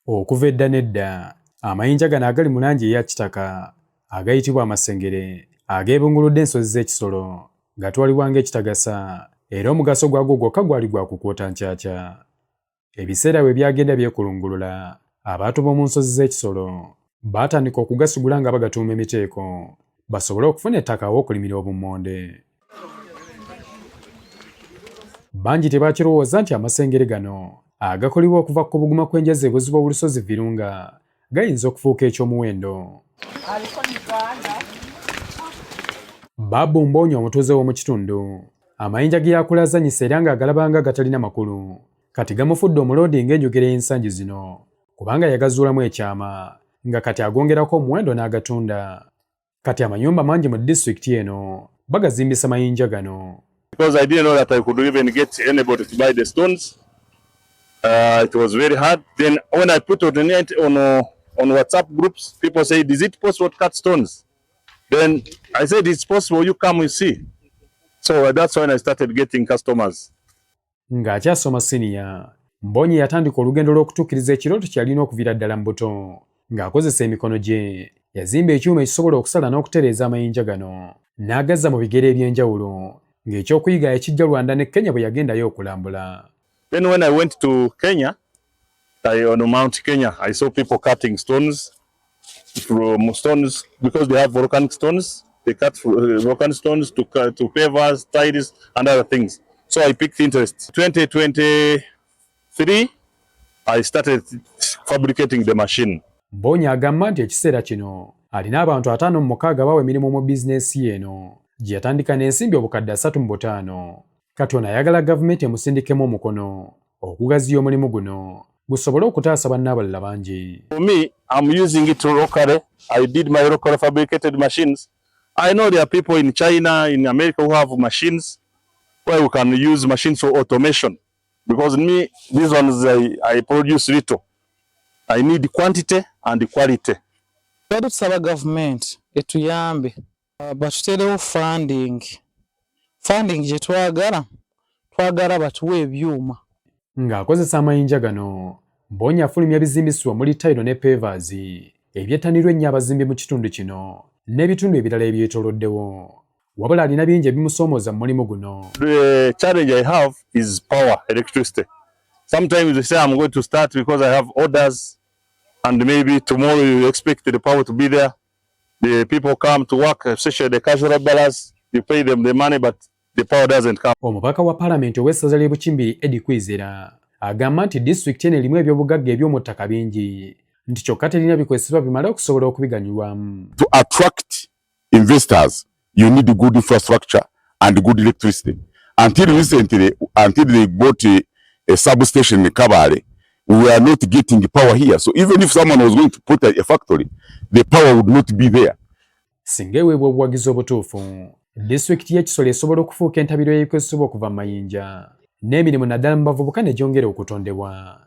Okuva edda nedda, amayinja gano agali mu langi eya kitaka agayitibwa amasengere ageebunguludde ensozi z'Ekisoro gatwalibwa ng'ekitagasa era omugaso gwagwo gwokka gwali gwa kukwota nkyakya. Ebiseera bwe byagenda byekulungulula, abantu b'omu nsozi z'Ekisoro baatandika okugasigula nga bagatuuma emiteeko basobole okufuna ettaka aw'okulimira obummonde. Bangi tebaakirowooza nti amasengere gano agakolibwa okuva ku buguma kw'enjazi ebuziba olusozi Virunga gayinza okufuuka ekyomuwendo. Babu Mbonyo, omutuuze w'omu kitundu, amayinja ge yakulaazanyisa era ng'agalabanga gatalina makulu kati gamufudde omuloodi ng'enjogera y'ensangi zino kubanga yagazuulamu ekyama nga kati agongerako omuwendo n'agatunda. Kati amayumba mangi mu disitulikiti eno bagazimbisa mayinja gano. Because I didn't know that I could even get anybody to buy the stones. It was very hard. Then when I put on the net on WhatsApp groups, people say, "Is it possible to cut stones?" Then I said, "It's possible. You come and see." So that's when I started getting customers. Ng'akyasoma siniya, Mbonyi yatandika olugendo lw'okutuukiriza ekirooto ky'alina okuviira ddala mu buto ng'akozesa emikono gye. Yazimba ekyuma ekisobola okusala n'okutereeza amayinja gano n'agazza mu bigere ebyenjawulo ng'ekyokuyiga ekijja Rwanda ne Kenya bwe yagendayo okulambula. Then when I went to Kenya, on Mount Kenya, I saw people cutting stones from stones because they have volcanic stones. They cut volcanic stones to pavers, tiles, and other things. So I picked interest. 2023, I started fabricating the machine. Mbonyi agamba nti ekiseera kino alina abantu 56 bawa emirimu mu bizinesi eno gye yatandika n'ensimbi obukadde 35. Kati ono ayagala gavumenti emusindikemu omukono okugaziya omulimu guno gusobole okutaasa bannaabalala bangi. For me, I'm using it locally. I did my local fabricated machines. I know there are people in China, in America who have machines where we can use machines for automation. Because me, these ones I produce little. I need quantity and quality. Tusaba government etuyambe batuterewo funding gye twagala batuwe ebyuma. Ng'akozesa amayinja gano, Mbonyi afulumya bizimbisibwa muli tayiro ne pavers ebyettanirwa ennyo abazimbi mu kitundu kino n'ebitundu ebirala ebyetooloddewo. Wabula alina bingi ebimusoomooza mu mulimu guno. The challenge I have is power, electricity. Sometimes they say I'm going to start because I have orders, and maybe tomorrow you expect the power to be there. The people come to work, especially the casual laborers, you pay them the money, but the power doesn't come. Omubaka wa Parliament ow'essaza ly'e Bukimbiri Eddie Kwizera agamba nti disitulikiti eno erimu ebyobugagga eby'omu ttaka bingi nti kyokka terina bikozesebwa bimala okusobola okubiganyulwamu. To attract investors, you need good infrastructure and good electricity. Until recently, until they bought a substation in Kabale, we are not getting the power here. So even if someone was going to put a factory, the power would not be there. Singa eweebwa obuwagizi obutuufu, disitulikiti y'Ekisoro esobola okufuuka entabiro ebikozesebwa okuva mu mayinja n'emirimu naddala mu bavubuka ne gyongera okutondebwa.